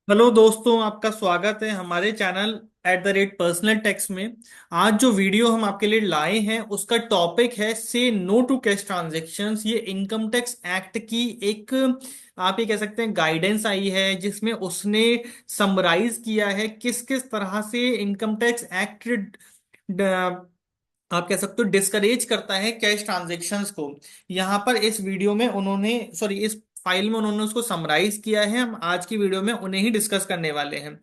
Hello दोस्तों, आपका स्वागत है हमारे चैनल @पर्सनल टैक्स में। आज जो वीडियो हम आपके लिए लाए हैं उसका टॉपिक है say no to cash transactions. ये इनकम टैक्स एक्ट की एक, आप ये कह सकते हैं, गाइडेंस आई है जिसमें उसने समराइज किया है किस किस तरह से इनकम टैक्स एक्ट आप कह सकते हो डिस्करेज करता है कैश ट्रांजैक्शंस को। यहाँ पर इस वीडियो में उन्होंने, सॉरी, इस फाइल में उन्होंने उसको समराइज किया है। हम आज की वीडियो में उन्हें ही डिस्कस करने वाले हैं।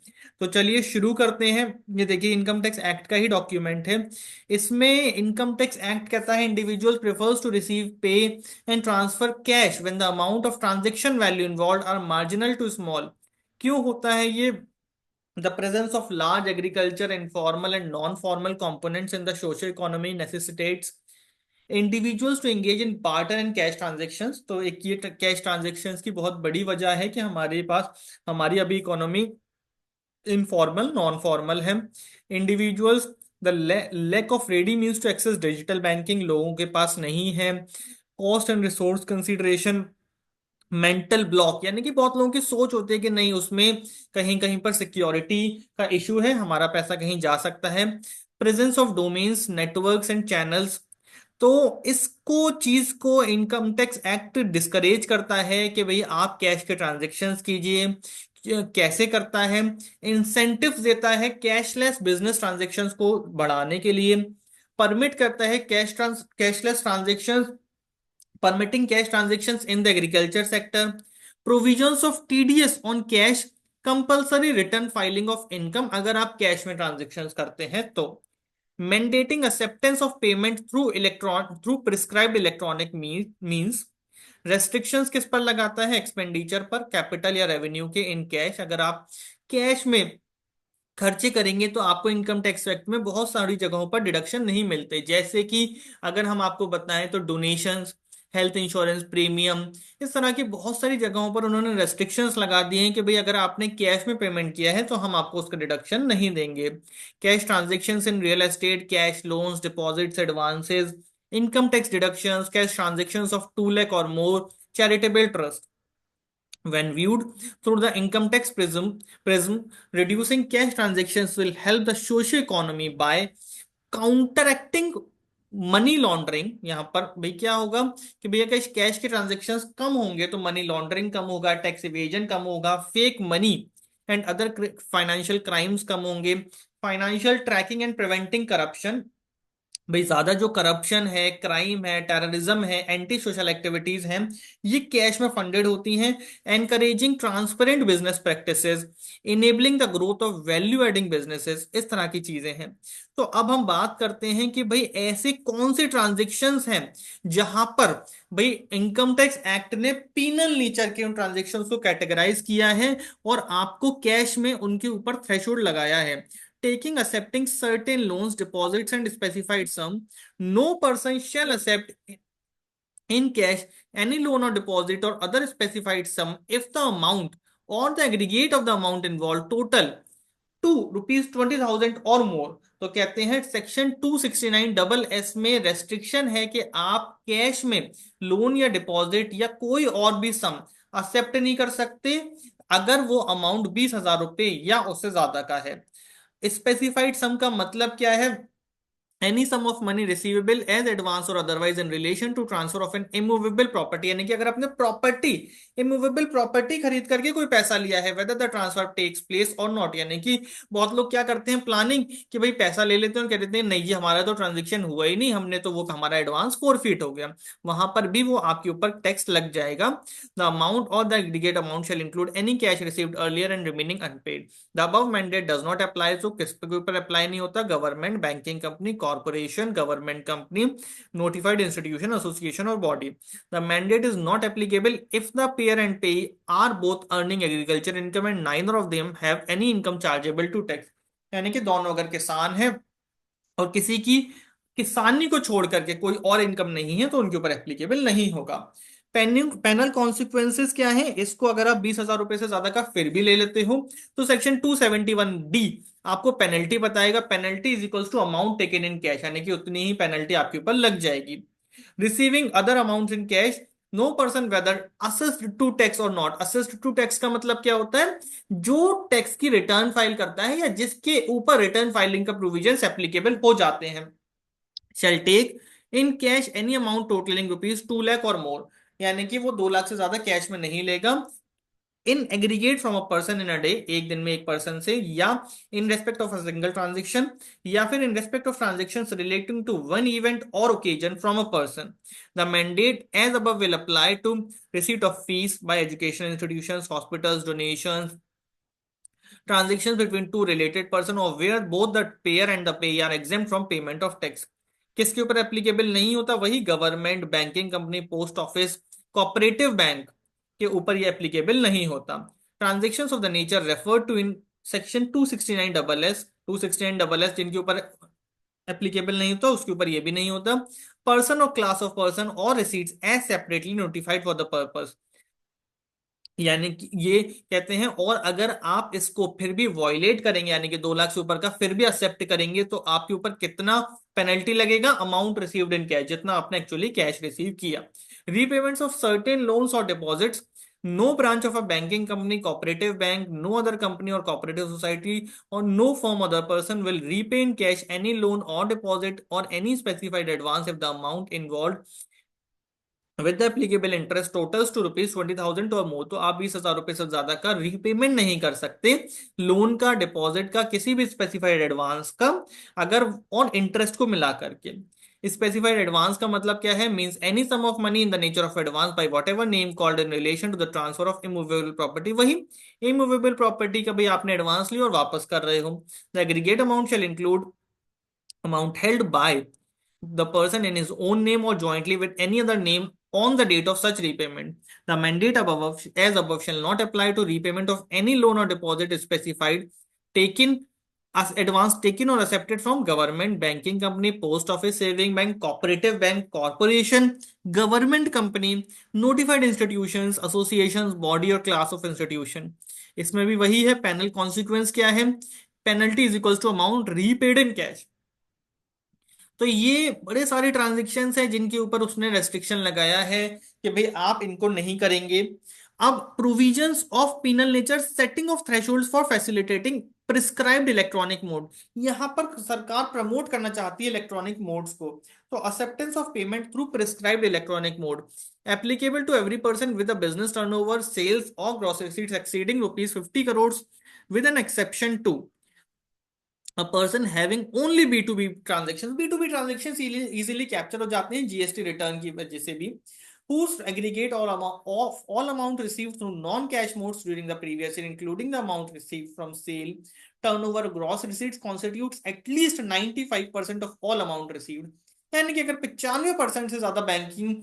तो चलिए शुरू करते हैं। ये देखिए, इनकम टैक्स एक्ट का ही डॉक्यूमेंट है। इसमें इनकम टैक्स एक्ट कहता है individual prefers to receive pay and transfer cash when the amount of transaction value involve are marginal to small. क्यों होता है ये? The presence of large agriculture, informal and non-formal components in the social economy necessitates individuals to engage in barter and cash transactions। तो एक ये cash transactions की बहुत बड़ी वजह है कि हमारे पास, हमारी अभी इकोनॉमी इनफॉर्मल नॉन फॉर्मल है। Individuals, the lack of ready means to access digital banking लोगों के पास नहीं है। Cost and resource consideration, mental block, यानी कि बहुत लोगों की सोच होती है कि नहीं, उसमें कहीं कहीं पर सिक्योरिटी का इशू है, हमारा पैसा कहीं जा सकता है। Presence of domains, networks and channels. तो इसको चीज को इनकम टैक्स एक्ट डिस्करेज करता है कि भाई आप कैश के ट्रांजेक्शन्स कीजिए। कैसे करता है? इंसेंटिव्स देता है कैशलेस बिजनेस ट्रांजेक्शन्स को बढ़ाने के लिए। परमिट करता है cashless transactions, permitting cash transactions in the agriculture sector, provisions of TDS on cash, compulsory return filing of income अगर आप कैश में ट्रांजेक्शन्स करते हैं तो, mandating acceptance of payment through prescribed electronic means। Restrictions किस पर लगाता है? एक्सपेंडिचर पर, कैपिटल या रेवेन्यू के इन कैश। अगर आप कैश में खर्चे करेंगे तो आपको इनकम टैक्स एक्ट में बहुत सारी जगहों पर डिडक्शन नहीं मिलते। जैसे कि अगर हम आपको बताएं तो डोनेशंस, हेल्थ इंश्योरेंस प्रीमियम, इस तरह की बहुत सारी जगहों पर उन्होंने रेस्ट्रिक्शंस लगा दिए हैं कि भाई अगर आपने कैश में पेमेंट किया है तो हम आपको उसका डिडक्शन नहीं देंगे। Cash transactions in real estate, cash loans, deposits, advances, income tax deductions, cash transactions of 2 lakh और more, charitable trust. When viewed through the income tax prism, reducing cash transactions will help the socio economy by counteracting money laundering. यहाँ पर भाई क्या होगा कि भैया cash cash के transactions कम होंगे तो मनी लॉन्ड्रिंग कम होगा, टैक्स इवेजन कम होगा, fake money and other financial crimes कम होंगे। Financial tracking and preventing corruption, भाई ज्यादा जो करप्शन है, क्राइम है, टेररिज्म है, एंटी सोशल एक्टिविटीज हैं, ये कैश में फंडेड होती हैं। Encouraging transparent business practices, enabling the growth of value adding businesses, इस तरह की चीजें हैं। तो अब हम बात करते हैं कि भाई ऐसे कौन से ट्रांजेक्शन्स हैं जहां पर भाई इनकम टैक्स एक्ट ने पीनल नेचर के उन ट्रांजेक्शन्स को कैटेगराइज किया है और आपको कैश में उनके ऊपर थ्रेशोल्ड लगाया है। Taking accepting certain loans, deposits, and specified sum, no person shall accept in cash any loan or deposit or other specified sum if the amount or the aggregate of the amount involved total to rupees 20,000 और मोर। तो कहते हैं section 269 में restriction है कि आप cash में loan या डिपॉजिट या कोई और भी सम एक्सेप्ट नहीं कर सकते अगर वो अमाउंट 20,000 रुपए या उससे ज्यादा का है। स्पेसिफाइड सम का मतलब क्या है? Any sum of money receivable as advance और otherwise in relation to transfer of an immovable property, यानी कि अगर आपने प्रॉपर्टी, इमूवेबल प्रॉपर्टी खरीद करके कोई पैसा लिया है, whether the transfer takes place और नॉट। यानी कि बहुत लोग क्या करते हैं, प्लानिंग, कि भाई पैसा ले लेते हैं और कह देते हैं नहीं जी हमारा तो ट्रांजेक्शन हुआ ही नहीं, हमने तो वो हमारा एडवांस फोरफीट हो गया। वहां पर भी वो आपके ऊपर टैक्स लग जाएगा। द अमाउंट और the aggregate amount shall include any cash received earlier and remaining unpaid. The above mandate does not apply. तो किस पे के ऊपर अप्लाई नहीं होता? Government, banking company, corporation, government company, notified institution, association और body. The mandate is not applicable if the payer and payee are both earning agriculture income and neither of them have any income chargeable to tax. यानी कि दोनों अगर किसान है और किसी की किसानी को छोड़ करके कोई और इनकम नहीं है तो उनके ऊपर एप्लीकेबल नहीं होगा। पेनल कॉन्सिक्वेंसेस क्या है? इसको अगर आप 20,000 रुपए से ज्यादा का फिर भी ले लेते हो तो सेक्शन 271D आपको पेनल्टी बताएगा। Penalty is equals to amount taken in cash, यानी कि उतनी ही पेनल्टी आपके ऊपर लग जाएगी। Receiving other amount in cash, no person whether assessee to tax और नॉट। असिस्ट टू टैक्स का मतलब क्या होता है? जो टैक्स की रिटर्न फाइल करता है या जिसके ऊपर रिटर्न फाइलिंग का प्रोविजंस एप्लीकेबल हो जाते हैं, shall take in cash any amount totalling ₹2 lakh और मोर। यानी कि वो 2 लाख से ज्यादा कैश में नहीं लेगा। In aggregate from a person in a day, एक दिन में एक पर्सन से, या in respect of a single transaction, या फिर in respect of transaction relating to one event और occasion from a person. The mandate as above will apply to receipt of fees by education institutions, hospitals, donations, transactions between two related person or where both the payer and the payee are exempt from payment of tax। किसके ऊपर applicable नहीं होता? वही government, banking company, post office, cooperative bank के ऊपर ये applicable नहीं होता। Transactions of the nature refer to in section 269 double S, 269 double S जिनके ऊपर एप्लीकेबल नहीं होता उसके ऊपर ये भी नहीं होता। Person or class of person or receipts as separately notified for the purpose. यानी कि ये कहते हैं, और अगर आप इसको फिर भी वॉयलेट करेंगे, यानी कि 2 लाख से ऊपर का फिर भी एक्सेप्ट करेंगे, तो आपके ऊपर कितना पेनल्टी लगेगा? अमाउंट रिसीव्ड इन कैश, जितना आपने एक्चुअली कैश रिसीव किया। Repayments of certain loans or deposits, no branch of a banking company, cooperative bank, no other company or cooperative society or no from other person will repay in cash any loan or deposit or any specified advance if the amount involve with the applicable interest totals to ₹20,000 और मोर। तो आप 20,000 रुपए से ज्यादा का repayment नहीं कर सकते, लोन का, डिपॉजिट का, किसी भी स्पेसिफाइड एडवांस का, अगर और इंटरेस्ट को मिला करके। स्पेसिफाइड एडवांस का मतलब क्या है? Means any sum of money in the nature of advance by whatever name called in relation to the transfer of immovable property. वही इमूवेबल प्रॉपर्टी का भी आपने एडवांस लिया और वापस कर रहे हो। The aggregate amount shall include amount held by the person in his own name or jointly with any other name on the date of such repayment. The mandate above as above shall not apply to repayment of any loan or deposit specified taken as advance taken or accepted from government, banking company, post office, saving bank, cooperative bank, corporation, government company, notified institutions, associations, body or class of institution। इसमें भी वही है, panel consequence क्या है? Penalty is equals to amount repaid in cash. तो ये बड़े सारे ट्रांजेक्शन्स हैं जिनके ऊपर उसने रेस्ट्रिक्शन लगाया है कि भाई आप इनको नहीं करेंगे। अब provisions of penal nature, setting of thresholds for facilitating prescribed electronic mode. यहां पर सरकार प्रमोट करना चाहती है इलेक्ट्रॉनिक मोड्स को। तो acceptance of payment through prescribed electronic mode applicable to every person with a business turnover, sales और gross receipts exceeding ₹50 crore, with an exception to a person having only B2B transactions। B2B transactions easily capture हो जाते हैं GST return की वजह से भी। whose aggregate all amount received through non-cash modes during the previous year, including the amount received from sale, turnover, gross receipts, constitutes at least 95% of all amount received। यानी कि अगर 95% से ज्यादा बैंकिंग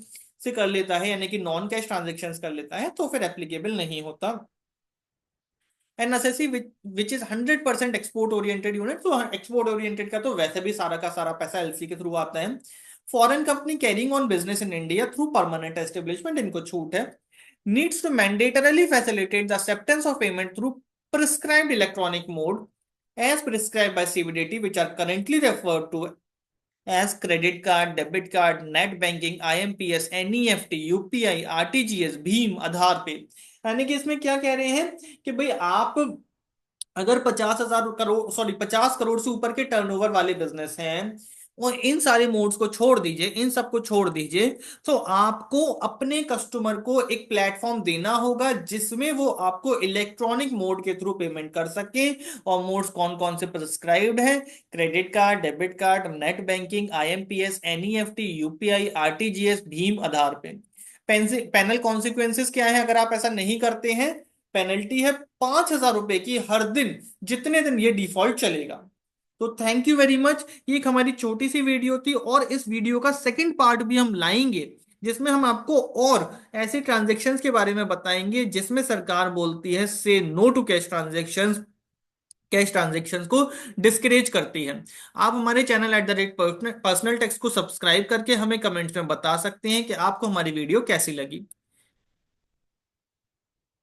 से कर लेता है, यानी कि नॉन कैश ट्रांजेक्शन कर लेता है, तो फिर एप्लीकेबल नहीं होता। And SSC which is 100% export oriented unit. तो एक्सपोर्ट ओरिएंटेड का तो वैसे भी सारा का सारा पैसा एलसी के थ्रू आता है। Foreign company carrying on business in India through permanent establishment, इनको छूट है। Needs to mandatorily facilitate the acceptance of payment through prescribed electronic mode as prescribed by CBDT, which are currently referred to as credit card, debit card, net banking, IMPS, NEFT, UPI, RTGS, भीम, Aadhaar Pay. यानी कि इसमें क्या कह रहे हैं कि भाई आप अगर 50,000 करोड़, सॉरी 50 करोड़ से ऊपर के टर्नओवर वाले बिजनेस हैं और इन सारे मोड्स को छोड़ दीजिए, इन सबको छोड़ दीजिए, तो आपको अपने कस्टमर को एक प्लेटफॉर्म देना होगा जिसमें वो आपको इलेक्ट्रॉनिक मोड के थ्रू पेमेंट कर सके। और मोड्स कौन कौन से प्रिस्क्राइब्ड है? Credit card, debit card, net banking, IMPS, NEFT, UPI, RTGS, भीम, आधार पे। पेनल कॉन्सिक्वेंसेस क्या है अगर आप ऐसा नहीं करते हैं? पेनल्टी है ₹5,000 की हर दिन, जितने दिन ये डिफॉल्ट चलेगा। तो थैंक यू वेरी मच। ये एक हमारी छोटी सी वीडियो थी, और इस वीडियो का सेकंड पार्ट भी हम लाएंगे जिसमें हम आपको और ऐसे ट्रांजेक्शन्स के बारे में बताएंगे जिसमें सरकार बोलती है say no to cash transactions, cash transactions को डिस्करेज करती है। आप हमारे चैनल @पर्सनल टैक्स को सब्सक्राइब करके हमें कमेंट्स में बता सकते हैं कि आपको हमारी वीडियो कैसी लगी।